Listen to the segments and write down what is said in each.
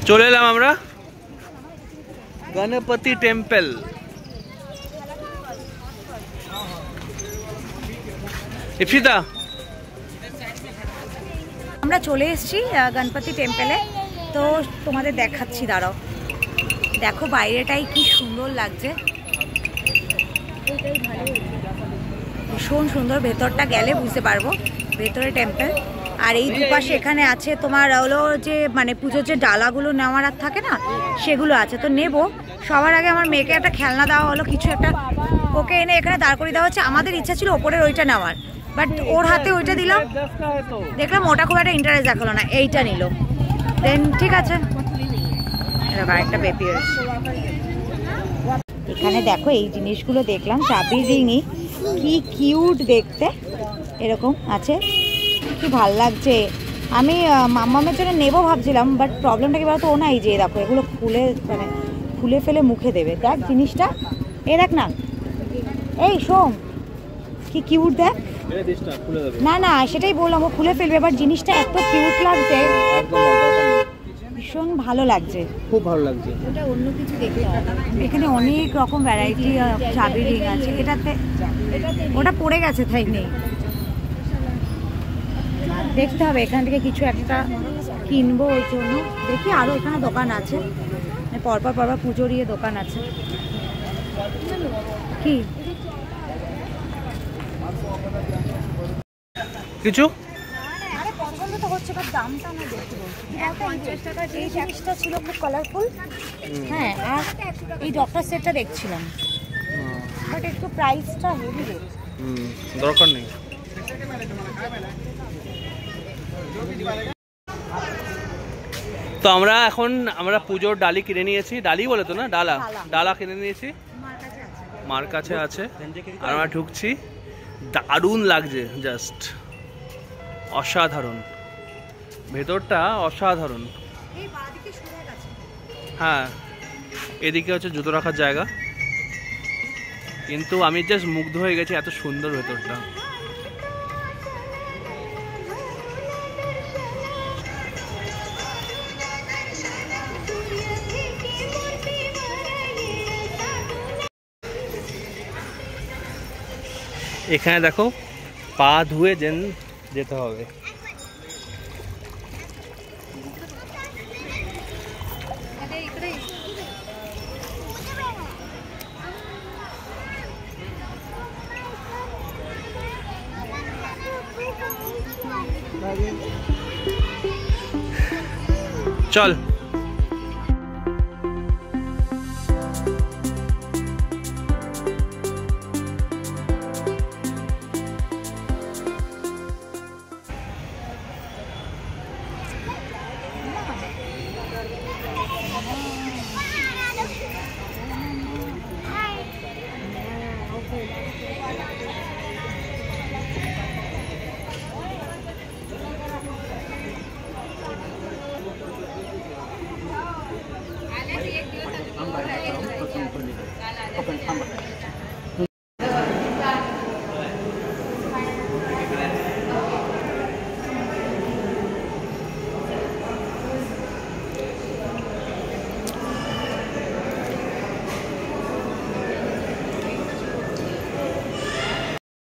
চলে এলাম আমরা গণপতি টেম্পল। ইপসিতা আমরা চলে এসেছি গণপতি টেম্পলে। তো তোমাদের দেখাচ্ছি, দাঁড়াও। দেখো বাইরেটাই কি সুন্দর লাগছে, ভীষণ সুন্দর। ভেতরটা গেলে বুঝতে পারবো ভেতরে টেম্পল। আর এই দুপাশে এখানে আছে তোমার হলো যে মানে পুজোর যে ডালাগুলো নেওয়ার আর থাকে না, সেগুলো আছে। তো নেবো। সবার আগে আমার মেয়েকে একটা খেলনা দেওয়া হলো, কিছু একটা ওকে এনে এখানে দাঁড় করিয়ে দেওয়া হচ্ছে। আমাদের ইচ্ছা ছিল ওপরের ওইটা নেওয়ার, বাট ওর হাতে ওইটা দিলাম, দেখলাম ওটা খুব একটা ইন্টারেস্ট দেখালো না, এইটা নিল। দেন ঠিক আছে, আরেকটা বেবি এখানে দেখো। এই জিনিসগুলো দেখলাম, চাবির রিংই কি কিউট দেখতে, এরকম আছে, কি ভাল লাগছে। আমি মাম্মামের জন্য নেবো ভাবছিলাম, বাট প্রবলেমটা কি বলতো, ও না এই যে দেখো এগুলো খুলে মানে খুলে ফেলে মুখে দেবে। দেখ জিনিসটা, এ দেখ না, এই শোন কি কিউট দেখ। না না সেটাই বললাম, ও খুলে ফেলবে, বাট জিনিসটা এত কিউট লাগছে, ভীষণ ভালো লাগছে, খুব ভালো লাগছে। ওটা অন্য কিছু দেখতে হবে। এখানে অনেক রকম ভ্যারাইটি চাবির রিং আছে। এটাতে ওটা পড়ে গেছে, তাই নেই, দেখতে হবে এখান থেকে কিছু একটা কিনবো। ওই জন্য দেখি আরও এখানে দোকান আছে, পরপর পরপর পুজোর ইয়ে দোকান আছে। কি কিছু পছন্দ তো হচ্ছে, বাট দামটা না দেখতে বলছি। 50 টাকা এই জিনিসটা ছিল খুব কালারফুল। হ্যাঁ, আর এই ডক্টর সেটটা দেখছিলাম, বাট একটু প্রাইসটা হেভি রেট। দরকার নেই। তো আমরা পুজোর ডালি কিনে নিয়েছি। ডালি বলে তো না, ডালা কিনে নিয়েছি, মার কাছে আছে। আর আমরা ঢুকছি, দারুণ লাগছে, জাস্ট অসাধারণ, ভেতরটা অসাধারণ। হ্যাঁ, এদিকে হচ্ছে জুতো রাখার জায়গা, কিন্তু আমি জাস্ট মুগ্ধ হয়ে গেছি, এত সুন্দর ভেতরটা। এখানে দেখো পা ধুয়ে যেতে হবে। চল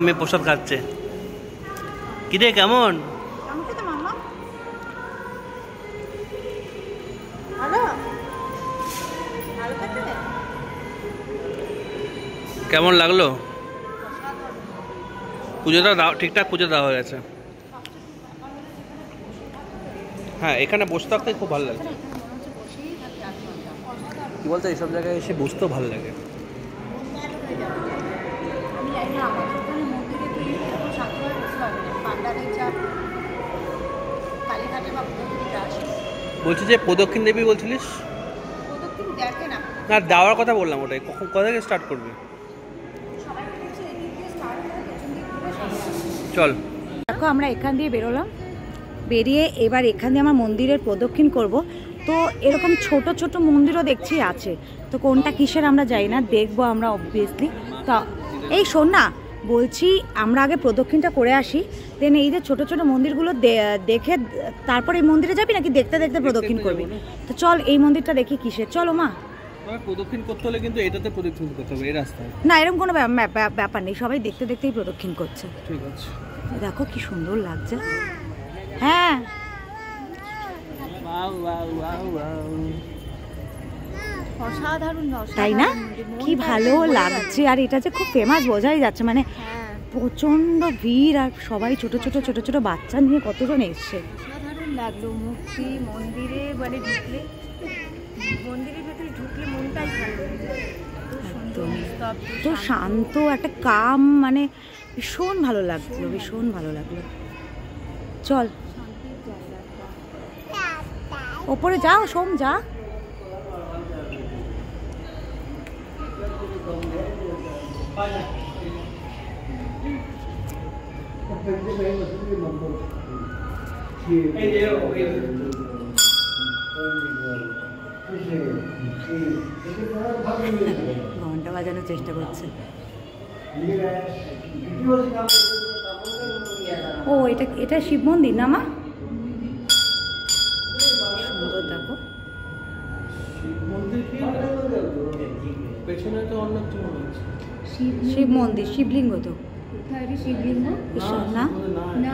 মেয়ে প্রসাদ খাচ্ছে। কি রে, কেমন? কেমন লাগলো পুজোটা? ঠিকঠাক পুজো দেওয়া হয়ে গেছে। হ্যাঁ, এখানে বসে থাকতে খুব ভালো লাগে। কি বলতো, এইসব জায়গায় এসে বসতেও ভালো লাগে। বলছি যে প্রদক্ষিণ দেবী বলছিলিস না, যাওয়ার কথা বললাম, ওটাই কোথা থেকে স্টার্ট করবি? চল। দেখো আমরা এখান দিয়ে বেরোলাম, বেরিয়ে এবার এখান দিয়ে আমার মন্দিরের প্রদক্ষিণ করব। তো এরকম ছোট ছোট মন্দিরও দেখছি আছে, তো কোনটা কিসের আমরা যাই না, দেখবো আমরা অবভিয়াসলি। তো এই শোন না, বলছি আমরা আগে প্রদক্ষিণটা করে আসি, দেন এই যে ছোট ছোট মন্দিরগুলো দেখে তারপর এই মন্দিরে যাবি নাকি দেখতে দেখতে প্রদক্ষিণ করবি? তো চল এই মন্দিরটা দেখি কিসের, চলো মা। প্রদক্ষিণ করতে হলে কিন্তু এটাতে প্রদক্ষিণ করতে হবে, এই রাস্তায় না এরকম কোনো ব্যাপার নেই, সবাই দেখতে দেখতেই প্রদক্ষিণ করছে। ঠিক আছে, দেখো কি সুন্দর লাগছে। হ্যাঁ তাই না, কি ভালো লাগছে। আর এটা যে খুব ফেমাস বোঝাই যাচ্ছে, মানে প্রচন্ড ভিড় আর সবাই ছোট ছোট ছোট ছোট বাচ্চা নিয়ে কতজন এসছে। সাধারণ লাগলো মূর্তি মন্দিরে, মানে ঢুকলে মন্দিরের ভেতরে ঢুকলে মনটাই ভালো হয়ে যায়। তো শান্ত একটা কাম, মানে ভীষণ ভালো লাগলো, ভীষণ ভালো লাগলো। চল ওপরে যাও, সোম যা। ঘন্টা বাজানোর চেষ্টা করছে। ও এটা এটা শিব মন্দির না মা? সুন্দর দেখো। শিব মন্দির, শিবলিঙ্গ তো শিবলিঙ্গ না,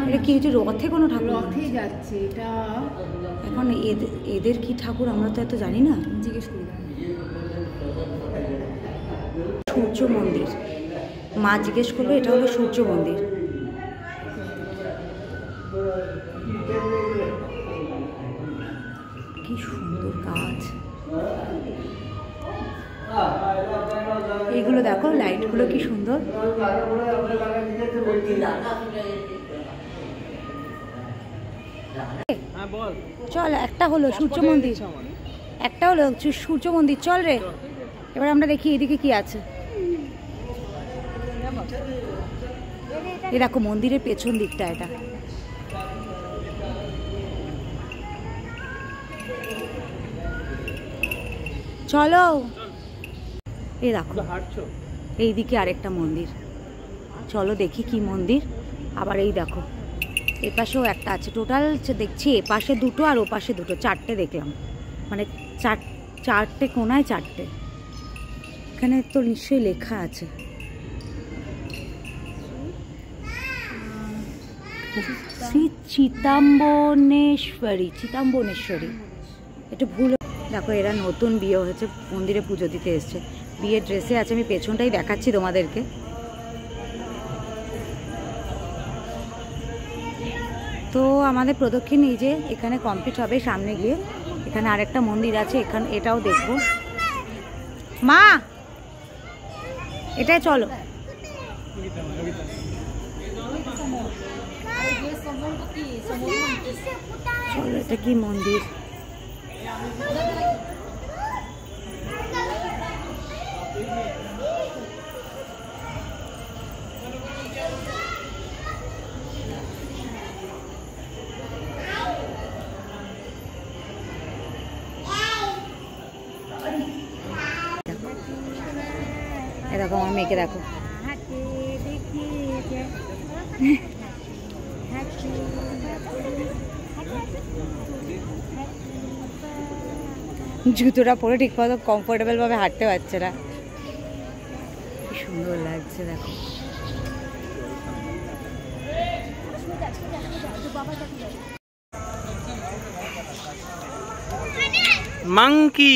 এটা কি হচ্ছে রথে কোনো ঠাকুর? রথে যাচ্ছে এটা। এখন এদের কি ঠাকুর আমরা তো এত জানি না, জিজ্ঞেস করি। সূর্য মন্দির, মা জিজ্ঞেস করবে এটা হলো সূর্য মন্দির। কি সুন্দর কাজ, এইগুলো দেখো লাইটগুলো কি সুন্দর। চল একটা হলো সূর্য মন্দির, একটা হলো সূর্য মন্দির, চল রে। এবার আমরা দেখি এদিকে কি আছে। এ দেখো মন্দিরের পেছন দিকটা, এটা চলো। এ দেখো এইদিকে আরেকটা মন্দির, চলো দেখি কি মন্দির। আবার এই দেখো এ পাশেও একটা আছে। টোটাল দেখছি এ পাশে দুটো আর ও পাশে দুটো, চারটে দেখলাম, মানে চারটে কোনায় চারটে। এখানে তো নিশ্চয়ই লেখা আছে শ্রী চিতাম্বনেশ্বরী, চিতাম্বনেশ্বরী। এটা ভুল। দেখো এরা নতুন বিয়ে হয়েছে, মন্দিরে পুজো দিতে এসছে, বিয়ের ড্রেসে আছে। আমি পেছনটাই দেখাচ্ছি তোমাদেরকে। তো আমাদের প্রদক্ষিণ এই যে এখানে কমপ্লিট হবে। সামনে গিয়ে এখানে আরেকটা মন্দির আছে, এখানে এটাও দেখবো। মা এটাই চলো। চলো এটা কি মন্দির? দেখো আমার মেয়েকে দেখো। জুতোটা পরে ঠিক মতো কমফোর্টেবল ভাবে হাঁটতে পারছে না। কি সুন্দর লাগছে দেখো। মাংকি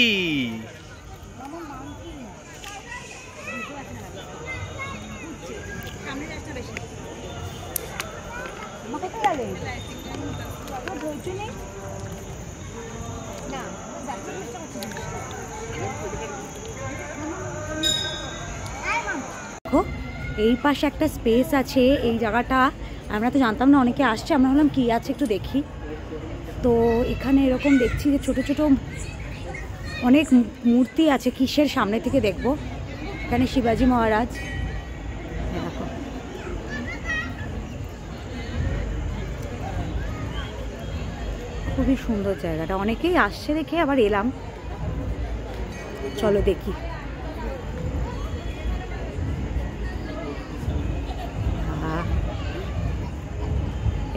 এই পাশে একটা স্পেস আছে। এই জায়গাটা আমরা তো জানতাম না, অনেকে আসছে, আমরা ভাবলাম কি আছে একটু দেখি। তো এখানে এরকম দেখছি যে ছোট ছোট অনেক মূর্তি আছে। কিসের সামনে থেকে দেখবো। এখানে শিবাজি মহারাজ, দেখো খুবই সুন্দর জায়গাটা। অনেকেই আসছে দেখে আবার এলাম। চলো দেখি।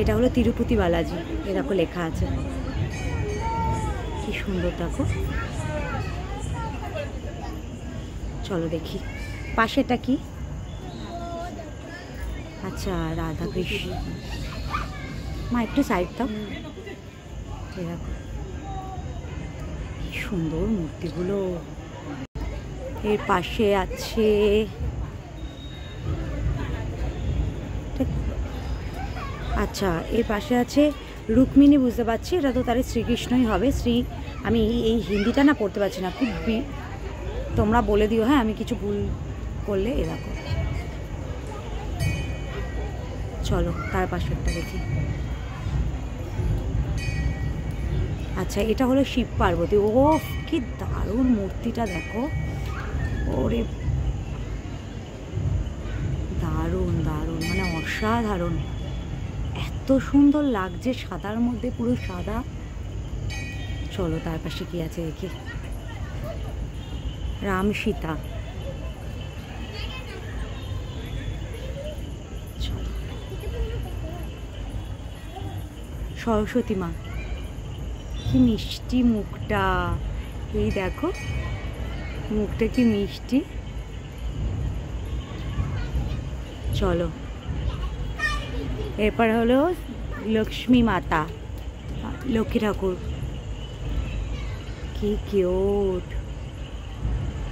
এটা হলো তিরুপতি বালাজি, এ দেখো লেখা আছে, কি সুন্দর দেখো। চলো দেখি পাশেটা কি। আচ্ছা রাধা কৃষ্ণ, মা একটু সাইড দাও। দেখো কি সুন্দর মূর্তিগুলো। এর পাশে আছে আচ্ছা এর পাশে আছে রুক্মিণী, বুঝতে পারছি এটা তো তাহলে শ্রীকৃষ্ণই হবে। আমি এই হিন্দিটা না পড়তে পারছি না, খুব তোমরা বলে দিও হ্যাঁ আমি কিছু ভুল করলে। এরকম চলো তার পাশেরটা দেখি। আচ্ছা এটা হলো শিব পার্বতী। ও কি দারুণ মূর্তিটা দেখো, ওরে দারুণ দারুণ, মানে অসাধারণ, এত সুন্দর লাগছে সাদার মধ্যে, পুরো সাদা। চলো তার পাশে কি আছে দেখি। রাম সীতা, চলো সরস্বতী মা, কি মিষ্টি মুখটা, এই দেখো মুখটা কি মিষ্টি। চলো এরপর হলো লক্ষ্মী মাতা, লক্ষ্মী ঠাকুর, কি কিউট।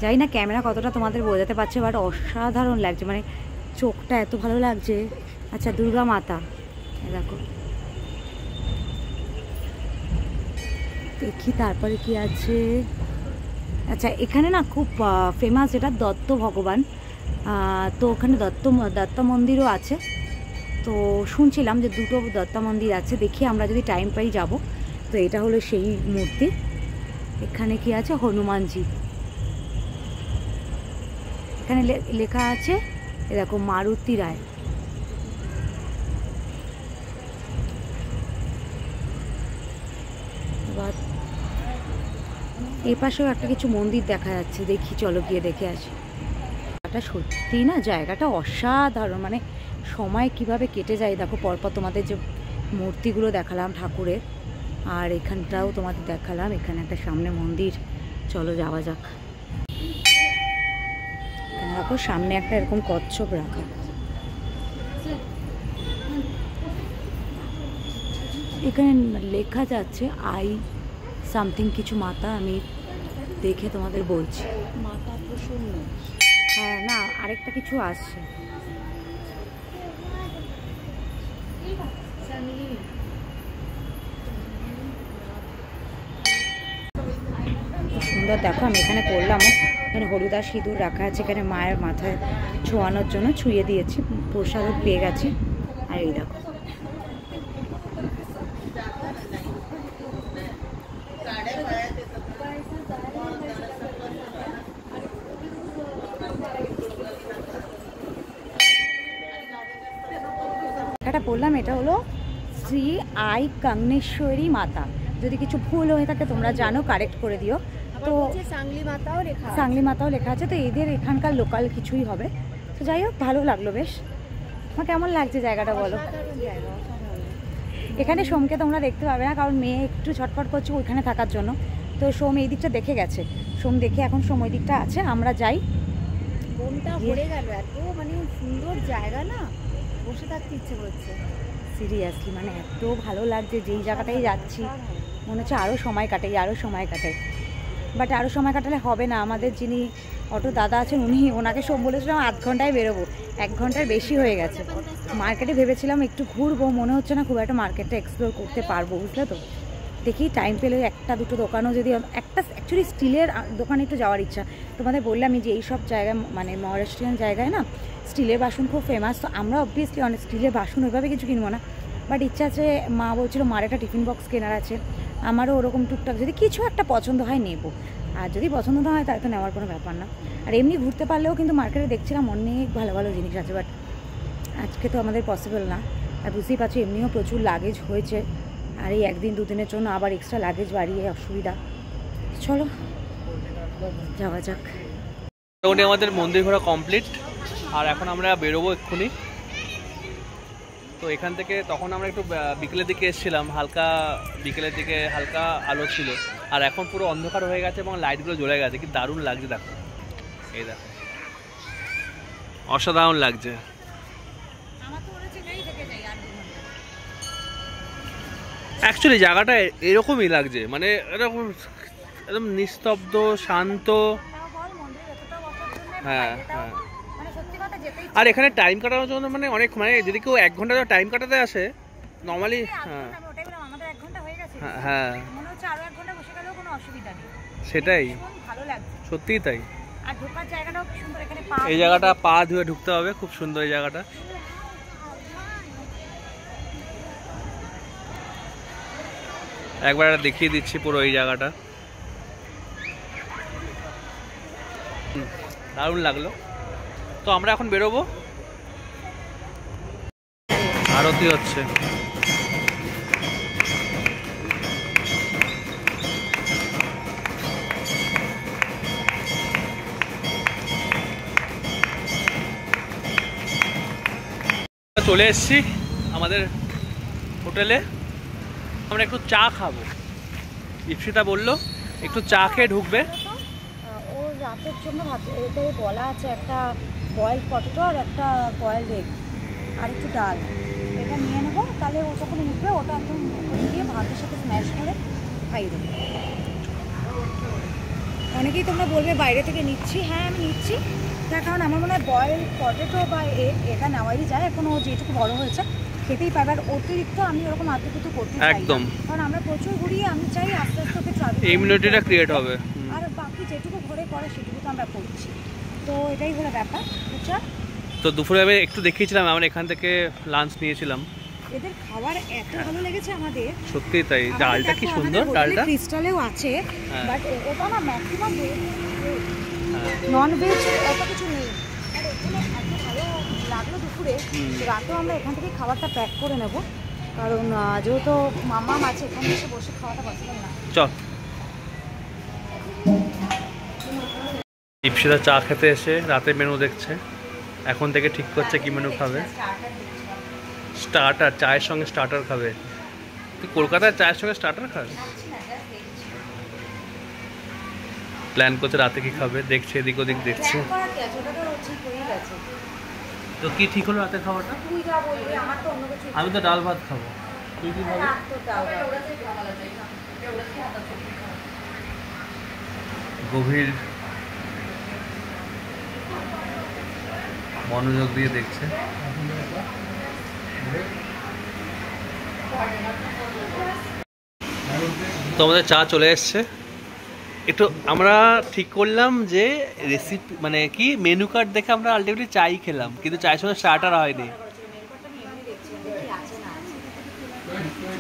জানি না ক্যামেরা কতটা তোমাদের বোঝাতে পারছে, বাট অসাধারণ লাগছে, মানে চোখটা এত ভালো লাগছে। আচ্ছা দুর্গা মাতা, দেখো দেখি তারপরে কি আছে। আচ্ছা এখানে না খুব ফেমাস এটা দত্ত ভগবান, তো ওখানে দত্ত মন্দিরও আছে। তো শুনছিলাম যে দুটো দত্তা মন্দির আছে, দেখি আমরা যদি টাইম পাই যাব। তো এটা হলো সেই মূর্তি। এখানে কি আছে, হনুমানজি, এখানে লেখা আছে দেখো মারুতি রায়। এবার এ পাশেও একটা কিছু মন্দির দেখা যাচ্ছে, দেখি চলো গিয়ে দেখে আসি। এটা সত্যি না জায়গাটা অসাধারণ, মানে সময় কিভাবে কেটে যায় দেখো। পরপর তোমাদের যে মূর্তিগুলো দেখালাম ঠাকুরের, আর এখানটাও তোমাদের দেখালাম, এখানে একটা সামনে মন্দির। চলো যাওয়া যাক। এখানে দেখো সামনে একটা এরকম কচ্ছপ রাখা, এখানে লেখা যাচ্ছে আই সামথিং কিছু মাতা, আমি দেখে তোমাদের বলছি। মাতা প্রসন্ন, হ্যাঁ না আরেকটা কিছু আসছে। সুন্দর দেখো, আমি এখানে করলাম, এখানে হলুদ আর সিঁদুর রাখা আছে, এখানে মায়ের মাথায় ছোঁয়ানোর জন্য ছুঁয়ে দিয়েছি, প্রসাদও পেয়ে গেছি। আর এই দেখো এটা বললাম, এটা হলো শ্রী আই কাঙ্গনেশ্বরী মাতা। যদি কিছু ভুল হয়ে থাকে তোমরা জানো, কারেক্ট করে দিও। তো সাংলি মাতাও লেখা আছে, তো এদের এখানকার লোকাল কিছুই হবে। তো যাই হোক ভালো লাগলো বেশ। আমার কেমন লাগছে জায়গাটা বলো। এখানে সোমকে তোমরা দেখতে পাবে না, কারণ মেয়ে একটু ছটফট করছে ওইখানে থাকার জন্য। তো সোম এই দিকটা দেখে গেছে, সোম দেখে এখন সোম ওই দিকটা আছে, আমরা যাই। মনটা ভরে গেল, এত মানে সুন্দর জায়গা না, বসে থাকতে ইচ্ছে করছে সিরিয়াসলি, মানে এত ভালো লাগছে যেই জায়গাটাই যাচ্ছি মনে হচ্ছে আরও সময় কাটাই, আরও সময় কাটাই। বাট আরও সময় কাটালে হবে না, আমাদের যিনি অটো দাদা আছেন ওনাকে সব বলেছিলাম 8 ঘন্টায় বেরোবো, 1 ঘন্টার বেশি হয়ে গেছে। মার্কেটে ভেবেছিলাম একটু ঘুরবো, মনে হচ্ছে না খুব একটা মার্কেটটা এক্সপ্লোর করতে পারবো, বুঝলে তো। দেখি টাইম পেলে একটা দুটো দোকানও যদি, একটা অ্যাকচুয়ালি স্টিলের দোকানে একটু যাওয়ার ইচ্ছা। তোমাদের বললামই যে এইসব জায়গায় মানে মহারাষ্ট্রিয়ান জায়গায় না স্টিলের বাসন খুব ফেমাস। তো আমরা অবভিয়াসলি অনেক স্টিলের বাসন ওইভাবে কিছু কিনবো না, বাট ইচ্ছা আছে, মা বলছিল মার একটা টিফিন বক্স কেনার আছে, আমারও ওরকম টুকটাক যদি কিছু একটা পছন্দ হয় নেবো, আর যদি পছন্দ না হয় তাহলে তো নেওয়ার কোনো ব্যাপার না। আর এমনি ঘুরতে পারলেও কিন্তু মার্কেটে দেখছিলাম অনেক ভালো ভালো জিনিস আছে, বাট আজকে তো আমাদের পসিবল না। আর বুঝতেই পারছি এমনিও প্রচুর লাগেজ হয়েছে, আর এই 1 দিন 2 দিনের জন্য আবার এক্সট্রা লাগেজ বাড়িয়ে অসুবিধা। চলো যাওয়া যাক। মোটামুটি আমাদের মন্দির ঘোরা কমপ্লিট, আর এখন আমরা বেরোবো এক্ষুনি। তো এখান থেকে তখন আমরা একটু বিকেলের দিকে এসেছিলাম, বিকেলের দিকে হালকা আলো ছিল, আর এখন পুরো অন্ধকার হয়ে গেছে এবং লাইটগুলো জ্বলে গেছে। কি দারুণ লাগছে দেখো, এই দেখো অসাধারণ লাগছে। অ্যাকচুয়ালি জায়গাটা এরকমই লাগছে, মানে এরকম একদম নিস্তব্ধ শান্ত। হ্যাঁ হ্যাঁ, আর এখানে টাইম কাটানোর জন্য মানে অনেক, মানে যদি কেউ 1 ঘন্টা টাইম কাটাতে আসে নর্মালি, হ্যাঁ হ্যাঁ সেটাই, সত্যিই তাই। এই জায়গাটা পা ধুয়ে ঢুকতে হবে, খুব সুন্দর এই জায়গাটা। একবার দেখিয়ে দিচ্ছি পুরো এই জায়গাটা, দারুণ লাগলো। তো আমরা এখন বেরোবো, আরতি হচ্ছে। চলে এসেছি আমাদের হোটেলে, আমরা একটু চা খাবো। ইপসিতা বললো একটু চা খেয়ে ঢুকবে। ও রাতের জন্য এটাই বলা আছে, একটা বয়েলড পটেটো আর একটা বয়েলড এগ আর একটু ডাল, এটা নিয়ে নেবো। তাহলে ও যখন উঠবে ওটা একদম দিয়ে ভাতের সাথে স্ম্যাশ করে খাইয়ে দেবো। অনেকেই তোমরা বলবে বাইরে থেকে নিচ্ছি, হ্যাঁ আমি নিচ্ছি, তার কারণ আমার মনে হয় বয়েলড পটেটো বা এগ এটা নেওয়াই যায়। এখন ও যেটুকু বড় হয়েছে খেতেই পারবে, আর অতিরিক্ত আমি ওরকম আত্মকুতু করতে চাই একদম, কারণ আমরা প্রচুর ঘুরিয়ে আমি চাই আস্তে আস্তে ওকে ইমিউনিটিটা ক্রিয়েট হবে, আর বাকি যেটুকু ঘরে করে সেটুকু তো আমরা করছি। তো এটাই হলো ব্যাপার। বুঝছো? তো দুপুরে আমি একটু দেখিয়েছিলাম, আমরা এখান থেকে লাঞ্চ নিয়েছিলাম। এদের খাবার এত ভালো লেগেছে আমাদের, সত্যি তাই। ডালটা কি সুন্দর, ডালটা ক্রিস্টালেও আছে, বাট ওটা না ম্যাক্সিমাম নন ভেজ অত কিছু নেই। আর এখানে এত ভালো লাগলো দুপুরে, রাতেও আমরা এখান থেকে খাবারটা প্যাক করে নেব, কারণ যেহেতু মামা আছে এখানে এসে বসে খাওয়াটা পসিবল না। চল। ইপসিতা চা খেতে এসে রাতের মেনু দেখছে, এখন থেকে ঠিক করছে কি মেনু খাবে। স্টার্টার, চায়ের সঙ্গে স্টার্টার খাবে। তুই কলকাতায় চায়ের সঙ্গে স্টার্টার খাস? প্ল্যান করছে রাতে কি খাবে, দেখছে এদিক ওদিক দেখছে। তো কি ঠিক হলো রাতে খাবারটা? আমি তো ডাল ভাত খাবো, তুই কি খাবি? গভীর মনোযোগ দিয়ে দেখছে। তো আমাদের চা চলে এসছে। একটু আমরা ঠিক করলাম যে রেসিপি মানে কি মেনু কার্ড দেখে আমরা আলটিমেটলি চাই খেলাম, কিন্তু চায়ের সঙ্গে স্টার্টার হয়নি।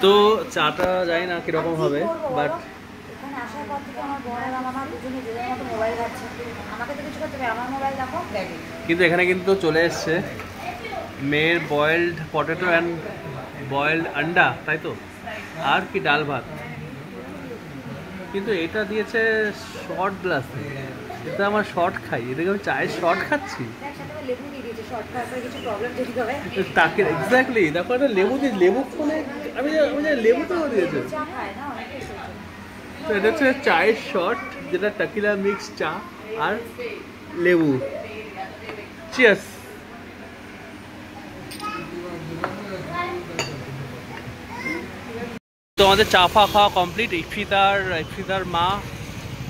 তো চাটা জানি না কিরকম হবে, বাট কিন্তু এখানে কিন্তু চলে এসছে মেয়ের বয়েলড পটেটো অ্যান্ড বয়েলড আন্ডা, তাই তো, আর কি ডাল ভাত। কিন্তু এটা দিয়েছে শর্ট গ্লাসে, এটা আমার শর্ট খাই, এটাকে আমি চায়ের শর্ট খাচ্ছি। তাকে এক্স্যাক্টলি দেখো, একটা লেবু দিয়ে, লেবু ফোনে আমি লেবু তো দিয়েছে। তো এটা হচ্ছে চায়ের শর্ট, যেটা টাকিলা মিক্স চা আর লেবু। চিয়ার্স। তো আমাদের চা ফা খাওয়া কমপ্লিট। ইপসিতার মা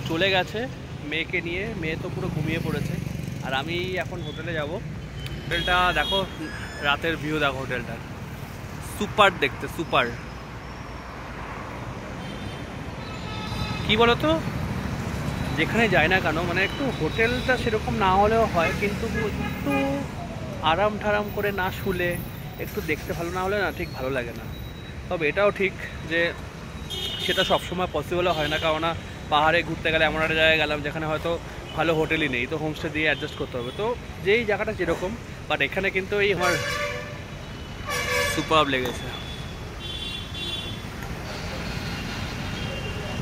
চলে গেছে মেয়েকে নিয়ে, মেয়ে তো পুরো ঘুমিয়ে পড়েছে, আর আমি এখন হোটেলে যাব। হোটেলটা দেখো, রাতের ভিউ দেখো, হোটেলটা সুপার দেখতে, সুপার। কি বলতো, যেখানে যাই না কেন, মানে একটু হোটেলটা সেরকম না হলেও হয়, কিন্তু একটু আরাম ঠারাম করে না শুলে, একটু দেখতে ভালো না হলে না ঠিক ভালো লাগে না। তবে এটাও ঠিক যে সেটা সবসময় পসিবলও হয় না, কারণ পাহাড়ে ঘুরতে গেলে এমন একটা জায়গায় গেলাম যেখানে হয়তো ভালো হোটেলই নেই, তো হোমস্টে দিয়ে অ্যাডজাস্ট করতে হবে। তো যেই জায়গাটা যেরকম, বাট এখানে কিন্তু এই আমার সুপার লেগেছে।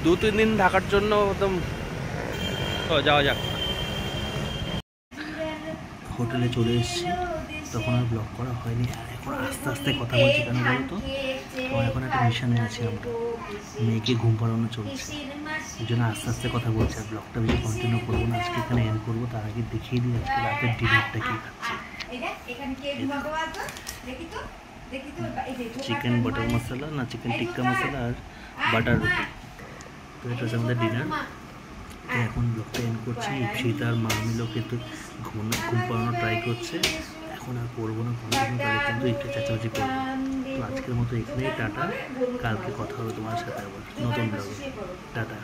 2-3 দিন থাকার জন্য একদম। তো যাওয়া যাক। হোটেলে চলে এসেছি, তখন আর ব্লগ করা হয়নি। আর এখন আস্তে আস্তে কথা বলছি কেন বলো তো, কারণ এখন একটা মিশনে আছি আমরা, মেয়েকে ঘুম পাড়ানো চলছে, এই জন্য আস্তে আস্তে কথা বলছি। আর ব্লগটা বেশি কন্টিনিউ করবো না, আজকে এখানে এন্ড করবো। তার আগে দেখিয়ে দিই আজকে রাতের ডিনারটা কী খাচ্ছি। চিকেন বাটার মশলা না, চিকেন টিক্কা মশলা আর বাটার রুটি। তো এটা হচ্ছে আমাদের ডিনার। তো এখন ব্লগটা এন্ড করছি। ইপসিতা আর মা মিলেও কিন্তু ঘুম পাড়ানো ট্রাই করছে। এখন আর করবো না কন্টিনিউ, তাহলে কিন্তু একটু চেঁচামেচি করবো। তো আজকের মতো এখানেই টাটা, কালকে কথা হবে তোমার সাথে আবার নতুন ব্লগে। টাটা।